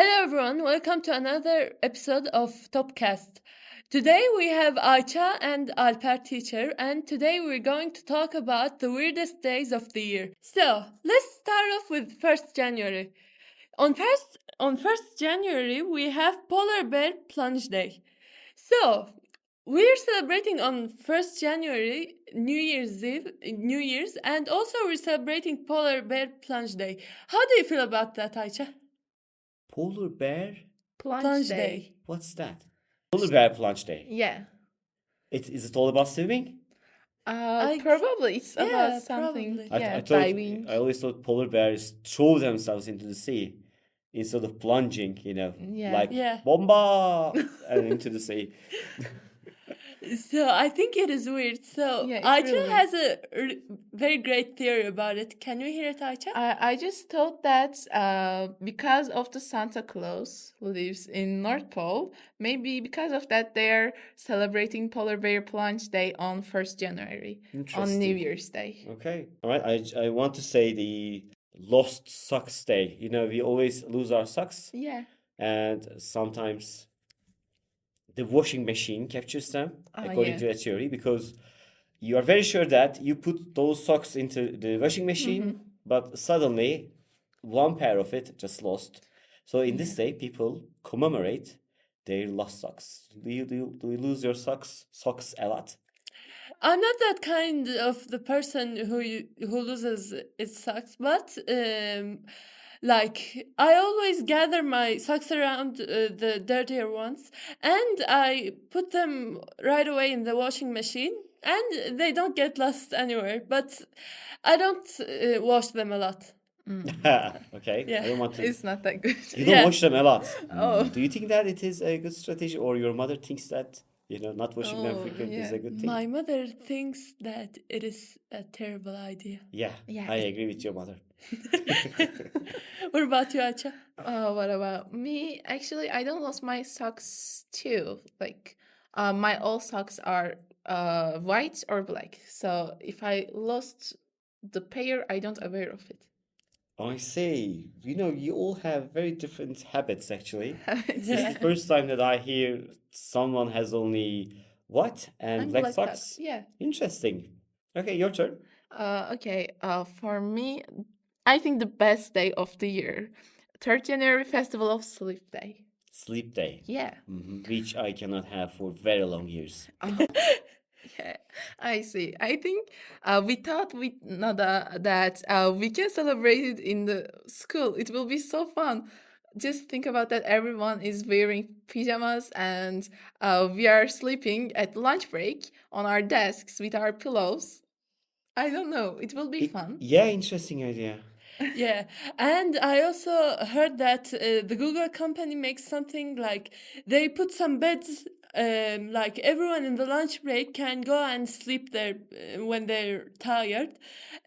Hello everyone, welcome to another episode of TOBBCAST. Today we have Ayça and Alper teacher, and today we're going to talk about the weirdest days of the year. So, let's start off with 1st January. On 1st January we have Polar Bear Plunge Day. So, we're celebrating on 1st January New Year's, and also we're celebrating Polar Bear Plunge Day. How do you feel about that, Ayça? Polar bear? Plunge Day. What's that? Polar bear plunge day. Yeah. Is it all about swimming? Probably it's yeah, about something. probably. Yeah, I diving. always thought polar bears throw themselves into the sea instead of plunging, Yeah. like Yeah. bomba and into the sea. So I think it is weird. So Yeah, it's Ayça really has a very great theory about it. Can we hear it, Ayça? I just thought that because of the Santa Claus who lives in North Pole, maybe because of that they're celebrating Polar Bear Plunge Day on 1st January, on New Interesting. Year's Day. Okay. All right. I want to say the lost socks day. We always lose our socks, Yeah. and sometimes the washing machine captures them, according to a theory, because you are very sure that you put those socks into the washing machine, but suddenly one pair of it just lost. So in this day, people commemorate their lost socks. Do you lose your socks a lot? I'm not that kind of the person who loses its socks, but like I always gather my socks around the dirtier ones, and I put them right away in the washing machine, and they don't get lost anywhere. But I don't wash them a lot. Okay. Yeah. I don't want to. It's not that good. You don't Yeah. wash them a lot. Oh. Do you think that it is a good strategy, or your mother thinks that not washing them Oh, frequently is yeah. a good thing? My mother thinks that it is a terrible idea. Yeah, Yeah. I agree with your mother. What about you, Ayça? What about me? Actually, I don't lose my socks too. Like, my all socks are white or black. So if I lost the pair, I don't aware of it. I see. You all have very different habits, actually. This is Yeah. the first time that I hear someone has only white and black socks. Yeah. Interesting. Okay, your turn. Okay. For me, I think the best day of the year, 3rd January Festival of Sleep Day. Sleep day, Yeah. which I cannot have for very long years. Yeah, I see. I think we thought with Nada that we can celebrate it in the school. It will be so fun. Just think about that. Everyone is wearing pajamas and we are sleeping at lunch break on our desks with our pillows. I don't know. It will be fun. Yeah, interesting idea. Yeah, and I also heard that the Google company makes something like they put some beds, like everyone in the lunch break can go and sleep there when they're tired.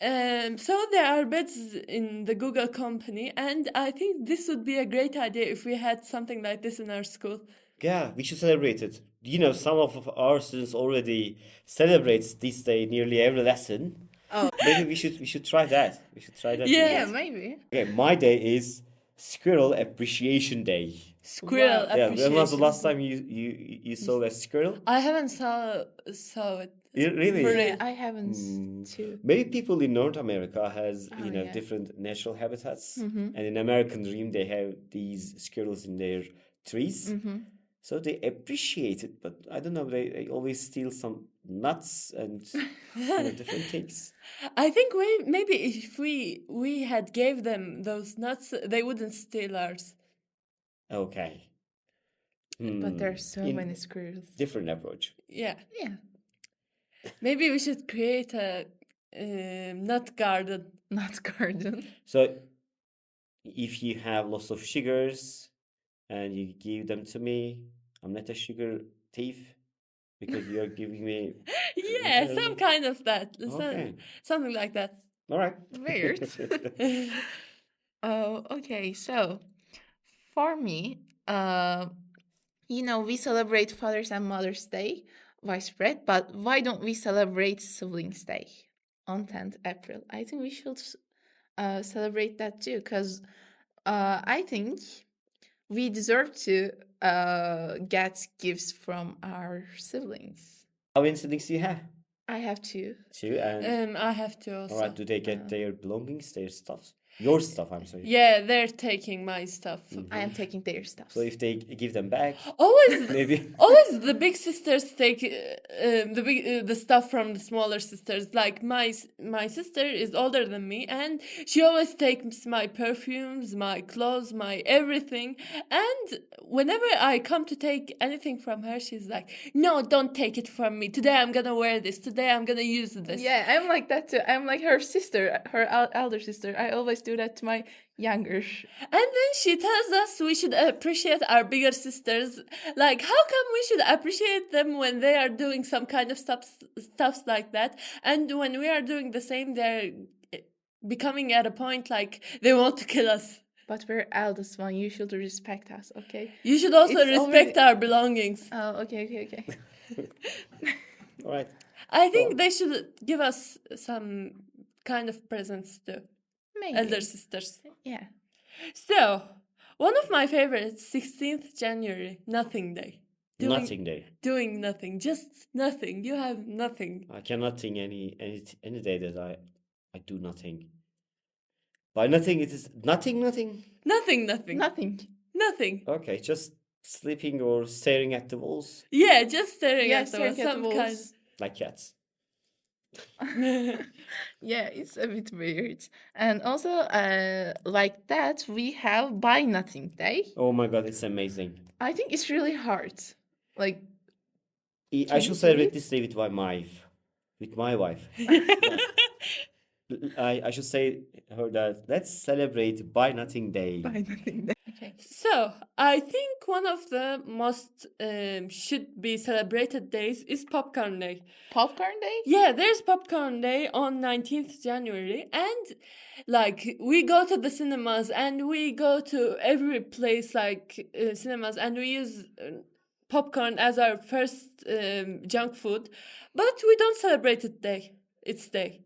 So there are beds in the Google company, and I think this would be a great idea if we had something like this in our school. Yeah, we should celebrate it. Some of our students already celebrates this day nearly every lesson. Oh. Maybe we should try that. We should try that. Yeah. Yeah, maybe. Okay, my day is Squirrel Appreciation Day. Squirrel Wow. Yeah, when was the appreciation. last time you saw a squirrel? I haven't saw it. Really? For Yeah, real. I haven't too. Maybe people in North America has yeah. different natural habitats, and in American Dream they have these squirrels in their trees, so they appreciate it. But I don't know, they always steal some nuts and different things. I think maybe if we had gave them those nuts, they wouldn't steal ours. Okay. But there are so In- many squirrels. Different approach. Yeah, Yeah. maybe we should create a nut garden. Not garden. So if you have lots of sugars and you give them to me, I'm not a sugar thief because you're giving me. Yeah, some kind of that. Okay. Something like that. All right. Weird. Oh, okay. So for me, we celebrate Father's and Mother's Day widespread, but why don't we celebrate Siblings Day on 10th April? I think we should celebrate that too, because I think we deserve to get gifts from our siblings. How many siblings do you have? I have two. Two, and I have to also. all right, do they get their belongings, their stuff? Your stuff, I'm sorry. Yeah, they're taking my stuff. I am taking their stuff. So if they give them back, Always, maybe. always the big sisters take the stuff from the smaller sisters. Like my sister is older than me, and she always takes my perfumes, my clothes, my everything. And whenever I come to take anything from her, she's like, "No, don't take it from me. Today I'm gonna wear this. Today I'm gonna use this." Yeah, I'm like that too. I'm like her sister, her elder sister. I always do that to my younger. And then she tells us we should appreciate our bigger sisters. Like, how come we should appreciate them when they are doing some kind of stuffs like that? And when we are doing the same, they're becoming at a point like they want to kill us. But we're eldest one. You should respect us, okay? You should also It's respect our belongings. Oh, okay. All right. I think they should give us some kind of presents too. Maybe. Elder sisters. Yeah. So, one of my favorites, 16th January, nothing day. Nothing day. Doing nothing, just nothing. You have nothing. I cannot think any day that I do nothing. By nothing, it is nothing. Nothing. Okay, just sleeping or staring at the walls Yeah, just staring Yeah, at them. staring at the Some kind. walls. like cats. Yeah, it's a bit weird. And also, like that, we have Buy Nothing Day. Oh my god, it's amazing. I think it's really hard. Like, I Can should you celebrate please? this day with my wife. I should say her that let's celebrate Buy Nothing Day. Buy Nothing Day. Okay. So, I think one of the most should be celebrated days is Popcorn Day. Popcorn Day? Yeah, there's Popcorn Day on 19th January, and like we go to the cinemas and we go to every place like cinemas, and we use popcorn as our first junk food, but we don't celebrate its day.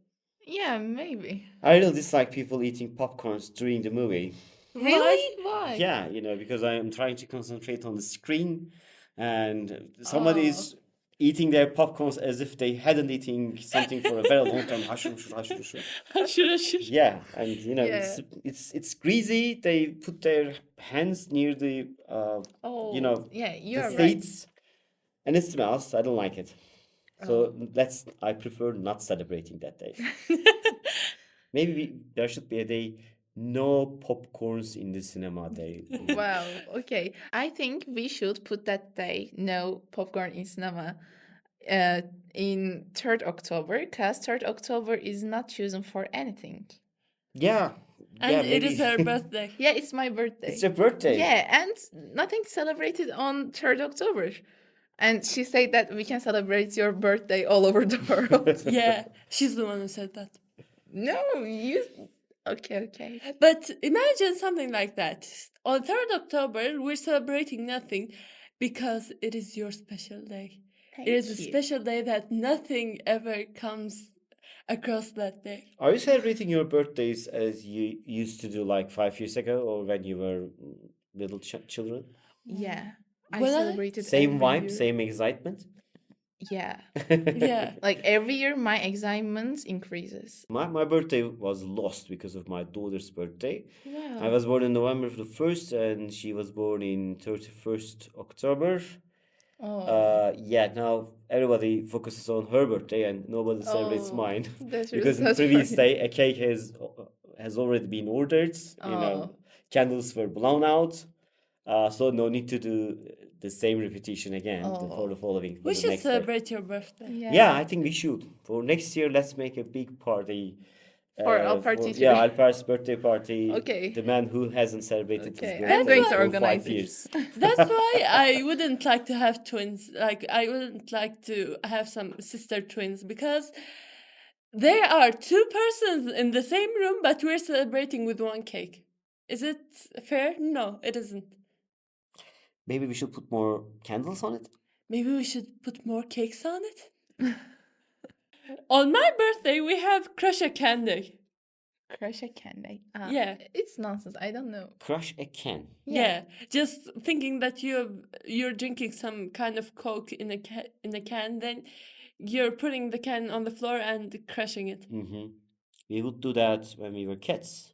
Yeah, maybe. I really dislike people eating popcorns during the movie. Really? Why? Yeah, because I am trying to concentrate on the screen, and somebody is eating their popcorns as if they hadn't eaten something for a very long time. Yeah, and Yeah. it's greasy. They put their hands near the Yeah, the you're right. seats, and it smells. I don't like it. So I prefer not celebrating that day. Maybe there should be a day, no popcorns in the cinema day. Wow, okay. I think we should put that day, no popcorn in cinema, in 3rd October, because 3rd October is not chosen for anything. Yeah. And yeah, it is maybe. her birthday. Yeah, it's my birthday. It's your birthday. Yeah, and nothing celebrated on 3rd October. And she said that we can celebrate your birthday all over the world. Yeah, she's the one who said that. No, you... Okay. But imagine something like that. On 3rd October, we're celebrating nothing because it is your special day. Thank It is a you. special day that nothing ever comes across that day. Are you celebrating your birthdays as you used to do like 5 years ago, or when you were little children? Yeah, I When I- celebrated Same every vibe, year. same excitement. Yeah, Yeah. like every year my excitement increases. My birthday was lost because of my daughter's birthday. I Wow. was born in November the 1st, and she was born in 31st October. Oh, Yeah, now everybody focuses on her birthday and nobody celebrates Oh, mine. that's really Because in the sad for previous you. day a cake has already been ordered. Oh. Candles were blown out. So no need to do the same repetition again for the following. For We the should next day. celebrate your birthday. Yeah, I think we should. For next year, let's make a big party. For Alper teacher. Yeah, Alper's birthday party. Okay. The man who hasn't celebrated his Okay, birthday I'm going to for organize 5 it. years. That's why I wouldn't like to have twins. Like, I wouldn't like to have some sister twins because there are two persons in the same room, but we're celebrating with one cake. Is it fair? No, it isn't. Maybe we should put more candles on it. Maybe we should put more cakes on it? On my birthday, we have Crush a Candy. Crush a candy. Yeah. It's nonsense. I don't know. Crush a can. Yeah, just thinking that you're drinking some kind of Coke in a can, then you're putting the can on the floor and crushing it. Hmm. We would do that when we were kids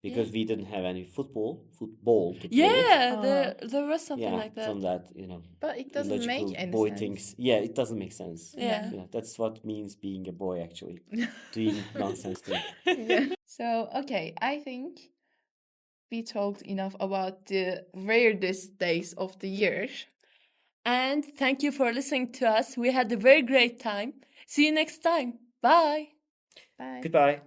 because we didn't have any football to play with. Yeah, there was something Yeah, like that. from that, you know, But it doesn't make illogical any boy sense. things. Yeah, it doesn't make sense. Yeah. Yeah, that's what means being a boy actually, doing nonsense things. Yeah. So, okay, I think we talked enough about the weirdest days of the year. And thank you for listening to us. We had a very great time. See you next time. Bye. Bye. Goodbye.